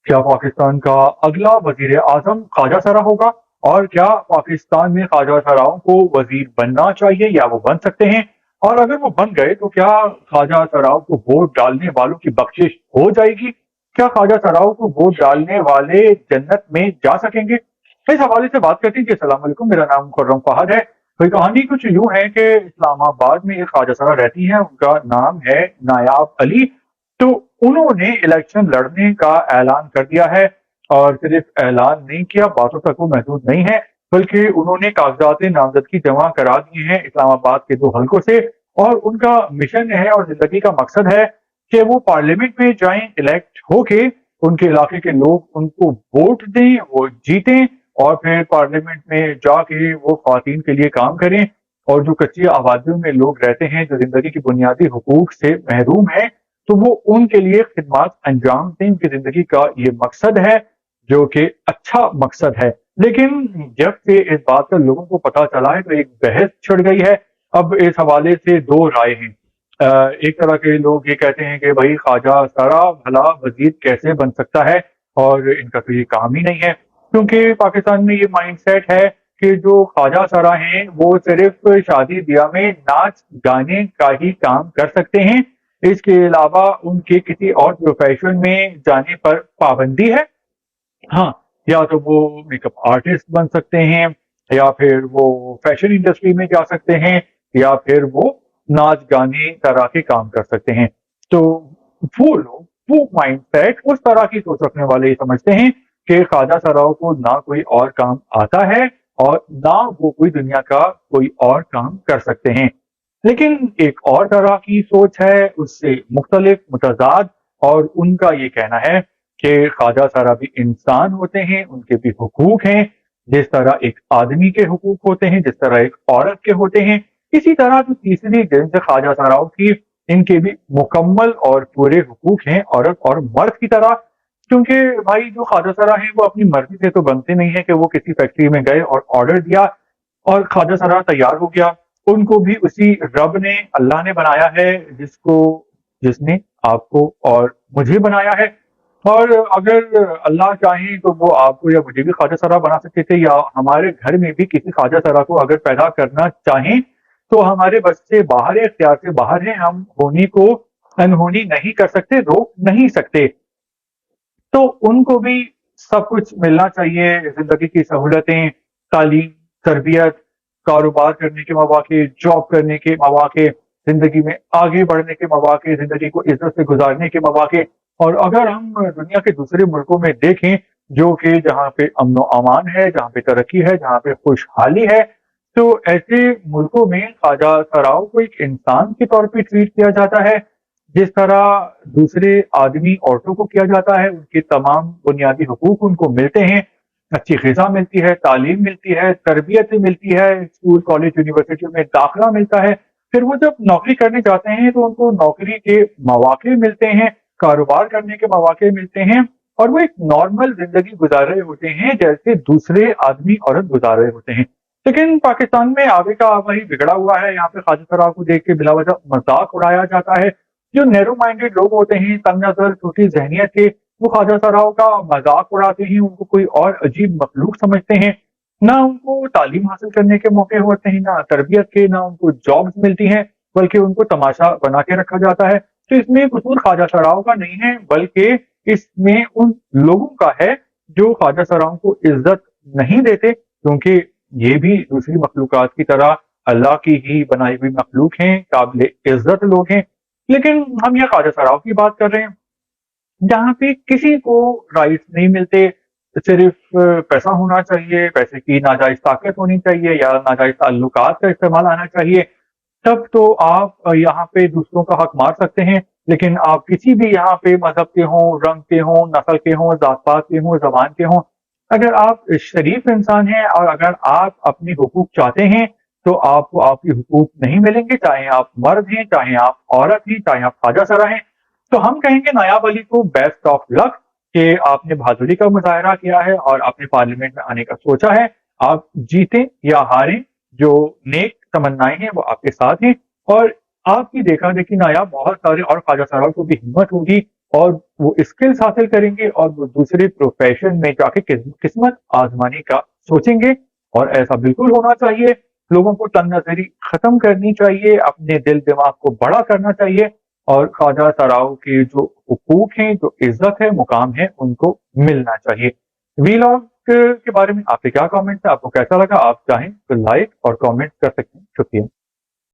کیا پاکستان کا اگلا وزیر اعظم خواجہ سرا ہوگا؟ اور کیا پاکستان میں خواجہ سراؤں کو وزیر بننا چاہیے یا وہ بن سکتے ہیں؟ اور اگر وہ بن گئے تو کیا خواجہ سراؤں کو ووٹ ڈالنے والوں کی بخشش ہو جائے گی؟ کیا خواجہ سراؤں کو ووٹ ڈالنے والے جنت میں جا سکیں گے؟ اس حوالے سے بات کرتے ہیں کہ السلام علیکم، میرا نام خرم فہد ہے۔ تو کہانی کچھ یوں ہے کہ اسلام آباد میں ایک خواجہ سرا رہتی ہیں، ان کا نام ہے نایاب علی۔ تو انہوں نے الیکشن لڑنے کا اعلان کر دیا ہے، اور صرف اعلان نہیں کیا، باتوں تک وہ محدود نہیں ہے، بلکہ انہوں نے کاغذات نامزدگی جمع کرا دی ہیں اسلام آباد کے 2 حلقوں سے۔ اور ان کا مشن ہے اور زندگی کا مقصد ہے کہ وہ پارلیمنٹ میں جائیں، الیکٹ ہو کے ان کے علاقے کے لوگ ان کو ووٹ دیں، وہ جیتیں، اور پھر پارلیمنٹ میں جا کے وہ خواتین کے لیے کام کریں، اور جو کچی آبادیوں میں لوگ رہتے ہیں جو زندگی کی بنیادی حقوق سے محروم ہیں، تو وہ ان کے لیے خدمات انجام دیں۔ ان کی زندگی کا یہ مقصد ہے جو کہ اچھا مقصد ہے۔ لیکن جب سے اس بات کا لوگوں کو پتہ چلا ہے تو ایک بحث چھڑ گئی ہے۔ اب اس حوالے سے 2 رائے ہیں۔ ایک طرح کے لوگ یہ کہتے ہیں کہ بھائی خواجہ سرا بھلا وزیر کیسے بن سکتا ہے، اور ان کا تو یہ کام ہی نہیں ہے، کیونکہ پاکستان میں یہ مائنڈ سیٹ ہے کہ جو خواجہ سرا ہیں وہ صرف شادی بیاہ میں ناچ گانے کا ہی کام کر سکتے ہیں، اس کے علاوہ ان کے کسی اور پروفیشن میں جانے پر پابندی ہے۔ ہاں، یا تو وہ میک اپ آرٹسٹ بن سکتے ہیں، یا پھر وہ فیشن انڈسٹری میں جا سکتے ہیں، یا پھر وہ ناچ گانے طرح کے کام کر سکتے ہیں۔ تو وہ لوگ، وہ مائنڈ سیٹ، اس طرح کی سوچ رکھنے والے یہ سمجھتے ہیں کہ خواجہ سراؤں کو نہ کوئی اور کام آتا ہے اور نہ وہ کوئی دنیا کا کوئی اور کام کر سکتے ہیں۔ لیکن ایک اور طرح کی سوچ ہے اس سے مختلف، متضاد، اور ان کا یہ کہنا ہے کہ خواجہ سرا بھی انسان ہوتے ہیں، ان کے بھی حقوق ہیں، جس طرح ایک آدمی کے حقوق ہوتے ہیں، جس طرح ایک عورت کے ہوتے ہیں، اسی طرح جو تیسری جنس خواجہ سراؤں کی، ان کے بھی مکمل اور پورے حقوق ہیں، عورت اور مرد کی طرح۔ کیونکہ بھائی جو خواجہ سرا ہیں وہ اپنی مرضی سے تو بنتے نہیں ہیں کہ وہ کسی فیکٹری میں گئے اور آرڈر دیا اور خواجہ سرا تیار ہو گیا۔ ان کو بھی اسی رب نے، اللہ نے بنایا ہے جس نے آپ کو اور مجھے بنایا ہے۔ اور اگر اللہ چاہیں تو وہ آپ کو یا مجھے بھی خواجہ سرا بنا سکتے تھے، یا ہمارے گھر میں بھی کسی خواجہ سرا کو اگر پیدا کرنا چاہیں تو ہمارے بس سے باہر ہے، اختیار سے باہر ہے، ہم ہونی کو انہونی نہیں کر سکتے، روک نہیں سکتے۔ تو ان کو بھی سب کچھ ملنا چاہیے، زندگی کی سہولتیں، تعلیم، تربیت، کاروبار کرنے کے مواقع، جاب کرنے کے مواقع، زندگی میں آگے بڑھنے کے مواقع، زندگی کو عزت سے گزارنے کے مواقع۔ اور اگر ہم دنیا کے دوسرے ملکوں میں دیکھیں جو کہ جہاں پہ امن و امان ہے، جہاں پہ ترقی ہے، جہاں پہ خوشحالی ہے، تو ایسے ملکوں میں خواجہ سراؤں کو ایک انسان کے طور پہ ٹریٹ کیا جاتا ہے، جس طرح دوسرے آدمی عورتوں کو کیا جاتا ہے۔ ان کے تمام بنیادی حقوق ان کو ملتے ہیں، اچھی غذا ملتی ہے، تعلیم ملتی ہے، تربیت ملتی ہے، اسکول، کالج، یونیورسٹیوں میں داخلہ ملتا ہے۔ پھر وہ جب نوکری کرنے جاتے ہیں تو ان کو نوکری کے مواقع ملتے ہیں، کاروبار کرنے کے مواقع ملتے ہیں، اور وہ ایک نارمل زندگی گزار رہے ہوتے ہیں جیسے دوسرے آدمی عورت گزار رہے ہوتے ہیں۔ لیکن پاکستان میں آگے کا وہی بگڑا ہوا ہے، یہاں پہ خواجہ سرا کو دیکھ کے بلا وجہ مذاق اڑایا جاتا ہے۔ جو نیرو مائنڈیڈ لوگ ہوتے ہیں، تنگ نظر، چھوٹی ذہنیت کے، وہ خواجہ سراؤں کا مذاق اڑاتے ہیں، ان کو کوئی اور عجیب مخلوق سمجھتے ہیں۔ نہ ان کو تعلیم حاصل کرنے کے موقع ہوتے ہیں، نہ تربیت کے، نہ ان کو جابز ملتی ہیں، بلکہ ان کو تماشا بنا کے رکھا جاتا ہے۔ تو اس میں قصور خواجہ سراؤں کا نہیں ہے، بلکہ اس میں ان لوگوں کا ہے جو خواجہ سراؤں کو عزت نہیں دیتے، کیونکہ یہ بھی دوسری مخلوقات کی طرح اللہ کی ہی بنائی ہوئی مخلوق ہیں، قابل عزت لوگ ہیں۔ لیکن ہم یہ خواجہ سراؤں کی بات کر رہے ہیں جہاں پہ کسی کو رائٹس نہیں ملتے، صرف پیسہ ہونا چاہیے، پیسے کی ناجائز طاقت ہونی چاہیے، یا ناجائز تعلقات کا استعمال آنا چاہیے، تب تو آپ یہاں پہ دوسروں کا حق مار سکتے ہیں۔ لیکن آپ کسی بھی یہاں پہ مذہب کے ہوں، رنگ کے ہوں، نسل کے ہوں، ذات پات کے ہوں، زبان کے ہوں، اگر آپ شریف انسان ہیں اور اگر آپ اپنی حقوق چاہتے ہیں تو آپ کو آپ کے حقوق نہیں ملیں گے، چاہے آپ مرد ہیں، چاہے آپ عورت ہیں، چاہے آپ خواجہ سرا ہیں۔ تو ہم کہیں گے نایاب علی کو بیسٹ آف لک کہ آپ نے بہادری کا مظاہرہ کیا ہے اور آپ نے پارلیمنٹ میں آنے کا سوچا ہے۔ آپ جیتیں یا ہاریں، جو نیک تمنائیں ہیں وہ آپ کے ساتھ ہیں، اور آپ کی دیکھا دیکھی نایاب بہت سارے اور خواجہ سراؤں کو بھی ہمت ہوگی اور وہ اسکلز حاصل کریں گے اور وہ دوسرے پروفیشن میں جا کے قسمت آزمانے کا سوچیں گے، اور ایسا بالکل ہونا چاہیے۔ لوگوں کو تنگ نظری ختم کرنی چاہیے، اپنے دل دماغ کو بڑا کرنا چاہیے، اور خواجہ سراؤ کے جو حقوق ہیں، جو عزت ہے، مقام ہے، ان کو ملنا چاہیے۔ ویلاگ کے بارے میں آپ کے کیا کامنٹس ہیں؟ آپ کو کیسا لگا؟ آپ چاہیں تو لائک اور کامنٹ کر سکتے ہیں۔ شکریہ۔